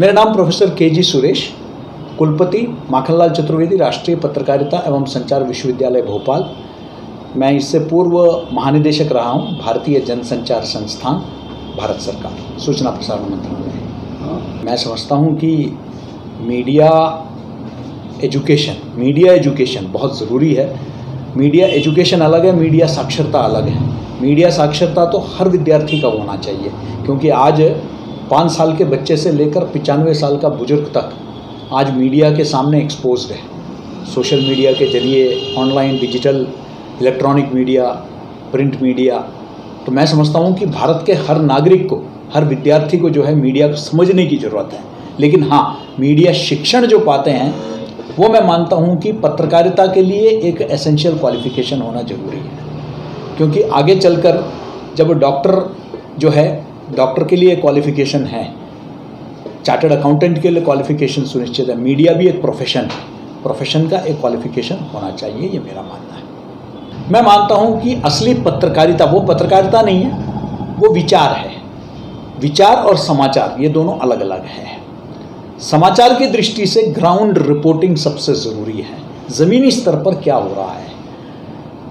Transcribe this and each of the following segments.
मेरा नाम professor KG. Suresh, कुलपति माखनलाल चतुर्वेदी राष्ट्रीय पत्रकारिता एवं संचार विश्वविद्यालय भोपाल। मैं इससे पूर्व महानिदेशक रहा हूँ भारतीय जनसंचार संस्थान, भारत सरकार, सूचना प्रसारण मंत्रालय। मैं समझता हूँ कि मीडिया एजुकेशन बहुत ज़रूरी है। मीडिया एजुकेशन अलग है, मीडिया साक्षरता अलग है। मीडिया साक्षरता तो हर विद्यार्थी का होना चाहिए, क्योंकि आज 5 साल के बच्चे से लेकर 95 साल का बुजुर्ग तक आज मीडिया के सामने एक्सपोज्ड है। सोशल मीडिया के जरिए, online, digital, electronic media, print media. तो मैं समझता हूँ कि भारत के हर नागरिक को, हर विद्यार्थी को जो है मीडिया को समझने की ज़रूरत है। लेकिन हाँ, मीडिया शिक्षण जो पाते हैं वो मैं मानता हूँ कि पत्रकारिता के लिए एक एसेंशियल क्वालिफिकेशन होना ज़रूरी है, क्योंकि आगे चलकर जब डॉक्टर के लिए क्वालिफिकेशन है, चार्टर्ड अकाउंटेंट के लिए क्वालिफिकेशन सुनिश्चित है, मीडिया भी एक प्रोफेशन है, प्रोफेशन का एक क्वालिफिकेशन होना चाहिए, ये मेरा मानना है। मैं मानता हूँ कि असली पत्रकारिता वो पत्रकारिता नहीं है, वो विचार है। विचार और समाचार ये दोनों अलग अलग है। समाचार की दृष्टि से ग्राउंड रिपोर्टिंग सबसे ज़रूरी है, ज़मीनी स्तर पर क्या हो रहा है।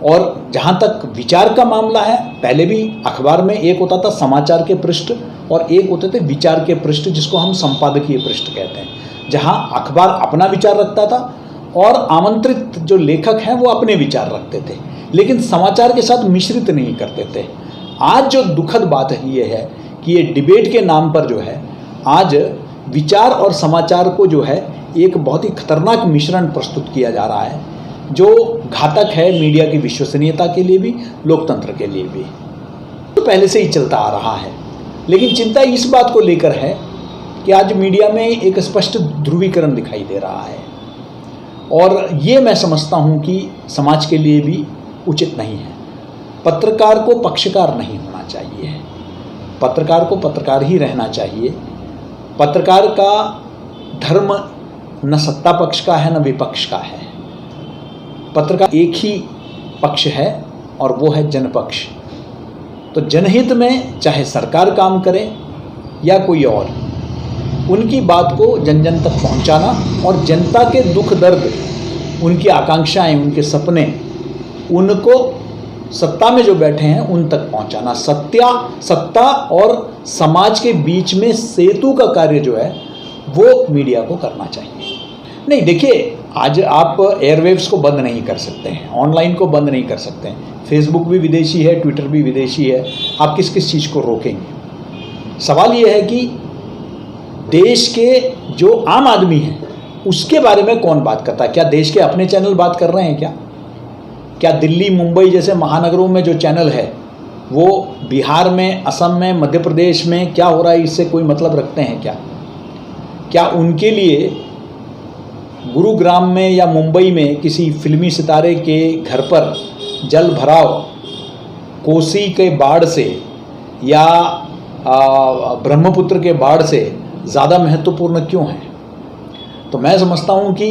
और जहाँ तक विचार का मामला है, पहले भी अखबार में एक होता था समाचार के पृष्ठ और एक होते थे विचार के पृष्ठ, जिसको हम संपादकीय पृष्ठ कहते हैं, जहाँ अखबार अपना विचार रखता था और आमंत्रित जो लेखक हैं वो अपने विचार रखते थे, लेकिन समाचार के साथ मिश्रित नहीं करते थे। आज जो दुखद बात है ये है कि ये डिबेट के नाम पर जो है आज विचार और समाचार को जो है एक बहुत ही खतरनाक मिश्रण प्रस्तुत किया जा रहा है, जो घातक है मीडिया की विश्वसनीयता के लिए भी, लोकतंत्र के लिए भी। तो पहले से ही चलता आ रहा है, लेकिन चिंता इस बात को लेकर है कि आज मीडिया में एक स्पष्ट ध्रुवीकरण दिखाई दे रहा है, और ये मैं समझता हूँ कि समाज के लिए भी उचित नहीं है। पत्रकार को पक्षकार नहीं होना चाहिए, पत्रकार को पत्रकार ही रहना चाहिए। पत्रकार का धर्म न सत्ता पक्ष का है न विपक्ष का है। पत्रकार एक ही पक्ष है और वो है जनपक्ष। तो जनहित में चाहे सरकार काम करे या कोई और, उनकी बात को जन जन तक पहुंचाना और जनता के दुख दर्द, उनकी आकांक्षाएं, उनके सपने, उनको सत्ता में जो बैठे हैं उन तक पहुंचाना। सत्ता और समाज के बीच में सेतु का कार्य जो है वो मीडिया को करना चाहिए। नहीं, देखिए, आज आप एयरवेव्स को बंद नहीं कर सकते हैं, ऑनलाइन को बंद नहीं कर सकते हैं, फेसबुक भी विदेशी है, ट्विटर भी विदेशी है, आप किस किस चीज़ को रोकेंगे। सवाल ये है कि देश के जो आम आदमी है उसके बारे में कौन बात करता है। क्या देश के अपने चैनल बात कर रहे हैं? क्या दिल्ली, मुंबई जैसे महानगरों में जो चैनल है वो बिहार में, असम में, मध्य प्रदेश में क्या हो रहा है इससे कोई मतलब रखते हैं क्या उनके लिए गुरुग्राम में या मुंबई में किसी फिल्मी सितारे के घर पर जल भराव कोसी के बाढ़ से या ब्रह्मपुत्र के बाढ़ से ज़्यादा महत्वपूर्ण क्यों है? तो मैं समझता हूँ कि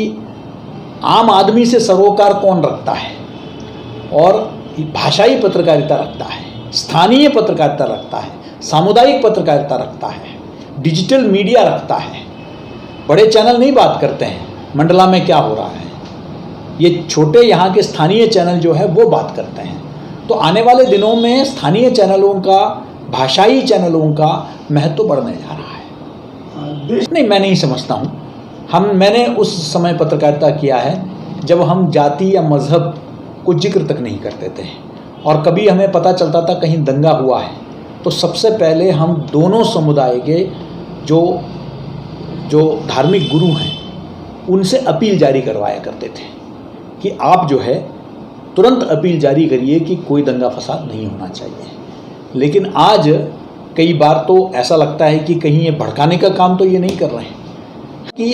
आम आदमी से सरोकार कौन रखता है, और भाषाई पत्रकारिता रखता है, स्थानीय पत्रकारिता रखता है, सामुदायिक पत्रकारिता रखता है, डिजिटल मीडिया रखता है। बड़े चैनल नहीं बात करते हैं मंडला में क्या हो रहा है, ये छोटे यहाँ के स्थानीय चैनल जो है वो बात करते हैं। तो आने वाले दिनों में स्थानीय चैनलों का, भाषाई चैनलों का महत्व बढ़ने जा रहा है। नहीं, मैं नहीं समझता हूँ। मैंने उस समय पत्रकारिता किया है जब हम जाति या मजहब को जिक्र तक नहीं करते थे, और कभी हमें पता चलता था कहीं दंगा हुआ है तो सबसे पहले हम दोनों समुदाय के जो धार्मिक गुरु हैं उनसे अपील जारी करवाया करते थे कि आप जो है तुरंत अपील जारी करिए कि कोई दंगा फसाद नहीं होना चाहिए। लेकिन आज कई बार तो ऐसा लगता है कि कहीं ये भड़काने का काम तो ये नहीं कर रहे हैं कि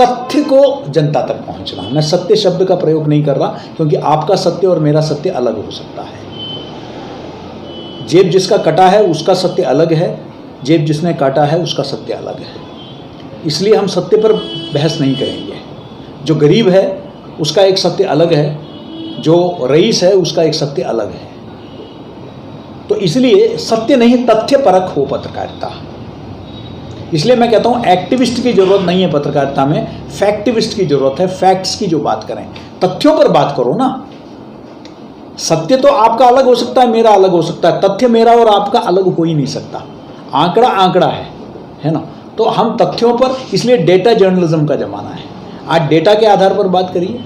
तथ्य को जनता तक पहुंचना। मैं सत्य शब्द का प्रयोग नहीं कर रहा, क्योंकि आपका सत्य और मेरा सत्य अलग हो सकता है। जेब जिसका कटा है उसका सत्य अलग है, जेब जिसने काटा है उसका सत्य अलग है। इसलिए हम सत्य पर बहस नहीं करेंगे। जो गरीब है उसका एक सत्य अलग है, जो रईस है उसका एक सत्य अलग है। तो इसलिए सत्य नहीं, तथ्य परक हो पत्रकारिता। इसलिए मैं कहता हूँ एक्टिविस्ट की ज़रूरत नहीं है पत्रकारिता में, फैक्टिविस्ट की ज़रूरत है। फैक्ट्स की जो बात करें, तथ्यों पर बात करो ना। सत्य तो आपका अलग हो सकता है, मेरा अलग हो सकता है, तथ्य मेरा और आपका अलग हो ही नहीं सकता। आंकड़ा आंकड़ा है ना। तो हम तथ्यों पर, इसलिए डेटा जर्नलिज्म का ज़माना है। आज डेटा के आधार पर बात करिए,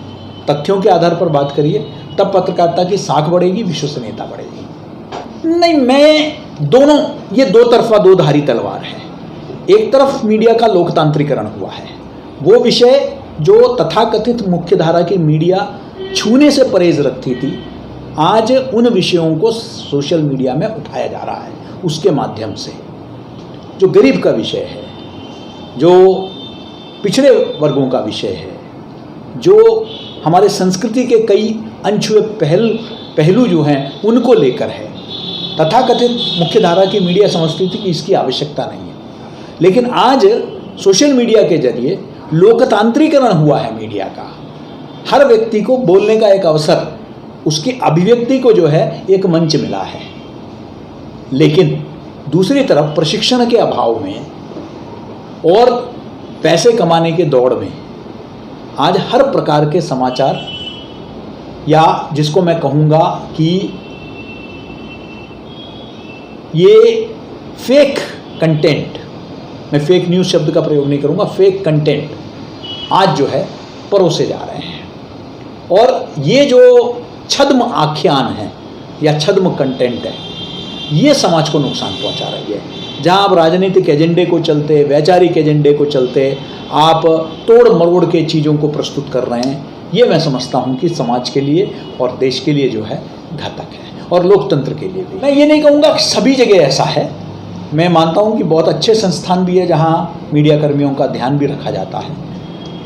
तथ्यों के आधार पर बात करिए, तब पत्रकारिता की साख बढ़ेगी, विश्वसनीयता बढ़ेगी। नहीं, मैं दोनों, ये दो तरफा दो धारी तलवार है। एक तरफ मीडिया का लोकतांत्रिकरण हुआ है, वो विषय जो तथाकथित मुख्यधारा की मीडिया छूने से परहेज रखती थी, आज उन विषयों को सोशल मीडिया में उठाया जा रहा है। उसके माध्यम से जो गरीब का विषय है, जो पिछड़े वर्गों का विषय है, जो हमारे संस्कृति के कई अनछुए पहलू जो हैं उनको लेकर है, तथाकथित मुख्यधारा की मीडिया समझती थी कि इसकी आवश्यकता नहीं है। लेकिन आज सोशल मीडिया के जरिए लोकतांत्रिकरण हुआ है मीडिया का। हर व्यक्ति को बोलने का एक अवसर, उसकी अभिव्यक्ति को जो है एक मंच मिला है। लेकिन दूसरी तरफ प्रशिक्षण के अभाव में और पैसे कमाने के दौड़ में आज हर प्रकार के समाचार, या जिसको मैं कहूँगा कि ये फेक कंटेंट, मैं फेक न्यूज़ शब्द का प्रयोग नहीं करूँगा, फेक कंटेंट आज जो है परोसे जा रहे हैं। और ये जो छद्म आख्यान है या छद्म कंटेंट है, ये समाज को नुकसान पहुंचा रही है। जहां आप राजनीतिक एजेंडे को चलते, वैचारिक एजेंडे को चलते आप तोड़ मरोड़ के चीज़ों को प्रस्तुत कर रहे हैं, ये मैं समझता हूं कि समाज के लिए और देश के लिए जो है घातक है, और लोकतंत्र के लिए भी। मैं ये नहीं कहूँगा कि सभी जगह ऐसा है। मैं मानता हूँ कि बहुत अच्छे संस्थान भी है जहाँ मीडिया कर्मियों का ध्यान भी रखा जाता है,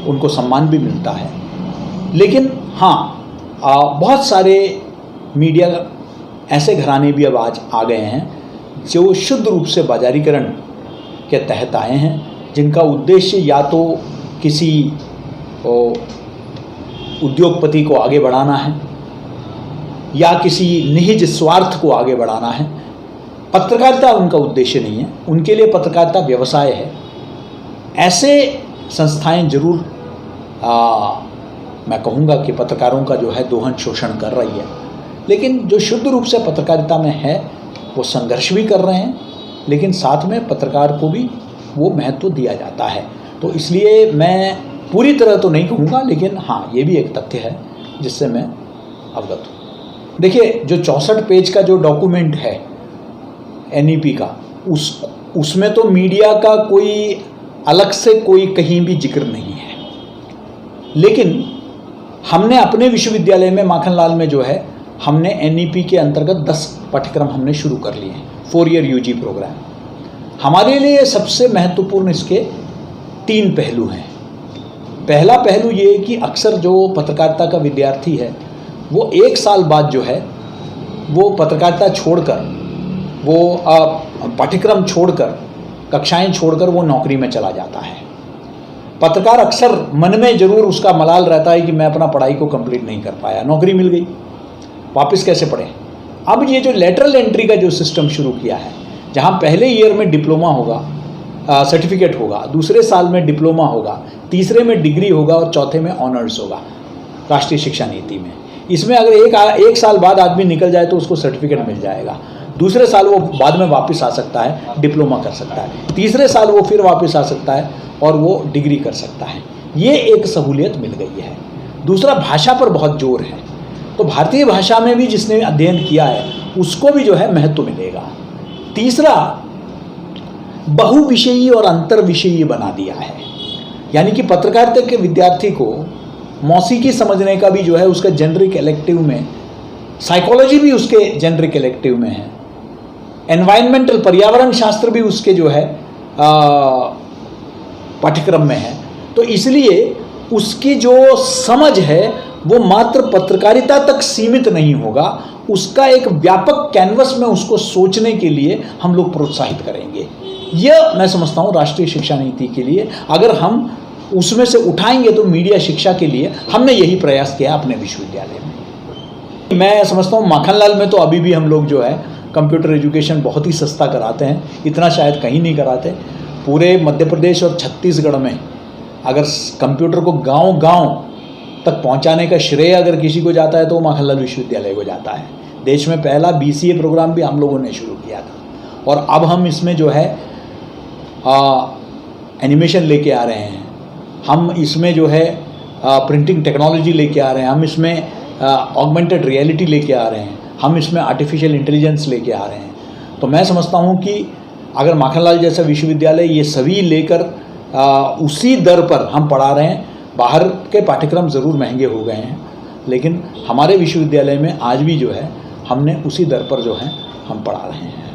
उनको सम्मान भी मिलता है। लेकिन हाँ, बहुत सारे मीडिया ऐसे घराने भी अब आज आ गए हैं जो शुद्ध रूप से बाजारीकरण के तहत आए हैं, जिनका उद्देश्य या तो किसी उद्योगपति को आगे बढ़ाना है या किसी निहित स्वार्थ को आगे बढ़ाना है। पत्रकारिता उनका उद्देश्य नहीं है, उनके लिए पत्रकारिता व्यवसाय है। ऐसे संस्थाएं जरूर मैं कहूँगा कि पत्रकारों का जो है दोहन शोषण कर रही है, लेकिन जो शुद्ध रूप से पत्रकारिता में है वो संघर्ष भी कर रहे हैं, लेकिन साथ में पत्रकार को भी वो महत्व दिया जाता है। तो इसलिए मैं पूरी तरह तो नहीं कहूँगा, लेकिन हाँ, ये भी एक तथ्य है जिससे मैं अवगत हूँ। देखिए, जो 64 पेज का जो डॉक्यूमेंट है NEP का, उसमें तो मीडिया का कोई अलग से कोई कहीं भी जिक्र नहीं है। लेकिन हमने अपने विश्वविद्यालय में, माखनलाल में जो है, हमने NEP के अंतर्गत 10 पाठ्यक्रम हमने शुरू कर लिए हैं, 4 ईयर UG प्रोग्राम। हमारे लिए सबसे महत्वपूर्ण इसके 3 पहलू हैं। पहला पहलू ये कि अक्सर जो पत्रकारिता का विद्यार्थी है वो 1 साल बाद जो है वो पत्रकारिता छोड़कर, वो पाठ्यक्रम छोड़कर, कक्षाएं छोड़कर वो नौकरी में चला जाता है। पत्रकार अक्सर मन में जरूर उसका मलाल रहता है कि मैं अपना पढ़ाई को कंप्लीट नहीं कर पाया, नौकरी मिल गई, वापस कैसे पढ़ें। अब ये जो लेटरल एंट्री का जो सिस्टम शुरू किया है, जहाँ पहले ईयर में डिप्लोमा होगा, सर्टिफिकेट होगा, दूसरे साल में डिप्लोमा होगा, तीसरे में डिग्री होगा और चौथे में ऑनर्स होगा राष्ट्रीय शिक्षा नीति में। इसमें अगर एक साल बाद आदमी निकल जाए तो उसको सर्टिफिकेट मिल जाएगा, दूसरे साल वो बाद में वापस आ सकता है, डिप्लोमा कर सकता है, तीसरे साल वो फिर वापस आ सकता है और वो डिग्री कर सकता है। ये एक सहूलियत मिल गई है। दूसरा, भाषा पर बहुत जोर है, तो भारतीय भाषा में भी जिसने अध्ययन किया है उसको भी जो है महत्व मिलेगा। तीसरा, बहुविषयी और अंतर विषयी बना दिया है, यानी कि पत्रकारिता के विद्यार्थी को मौसीकी समझने का भी जो है उसका जेनरिक इलेक्टिव में, साइकोलॉजी भी उसके जेनरिक इलेक्टिव में है, एनवायरमेंटल पर्यावरण शास्त्र भी उसके जो है पाठ्यक्रम में है। तो इसलिए उसकी जो समझ है वो मात्र पत्रकारिता तक सीमित नहीं होगा, उसका एक व्यापक कैनवस में उसको सोचने के लिए हम लोग प्रोत्साहित करेंगे। यह मैं समझता हूँ राष्ट्रीय शिक्षा नीति के लिए अगर हम उसमें से उठाएंगे तो मीडिया शिक्षा के लिए हमने यही प्रयास किया अपने विश्वविद्यालय में। मैं समझता हूँ माखनलाल में तो अभी भी हम लोग जो है कंप्यूटर एजुकेशन बहुत ही सस्ता कराते हैं, इतना शायद कहीं नहीं कराते। पूरे मध्य प्रदेश और छत्तीसगढ़ में अगर कंप्यूटर को गांव-गांव तक पहुंचाने का श्रेय अगर किसी को जाता है तो वो माखनलाल विश्वविद्यालय को जाता है। देश में पहला BCA प्रोग्राम भी हम लोगों ने शुरू किया था और अब हम इसमें जो है एनिमेशन लेके आ रहे हैं, हम इसमें जो है प्रिंटिंग टेक्नोलॉजी लेके आ रहे हैं, हम इसमें ऑगमेंटेड रियलिटी लेके आ रहे हैं, हम इसमें आर्टिफिशियल इंटेलिजेंस लेके आ रहे हैं। तो मैं समझता हूँ कि अगर माखनलाल जैसा विश्वविद्यालय ये सभी लेकर उसी दर पर हम पढ़ा रहे हैं, बाहर के पाठ्यक्रम ज़रूर महंगे हो गए हैं लेकिन हमारे विश्वविद्यालय में आज भी जो है हमने उसी दर पर जो है हम पढ़ा रहे हैं।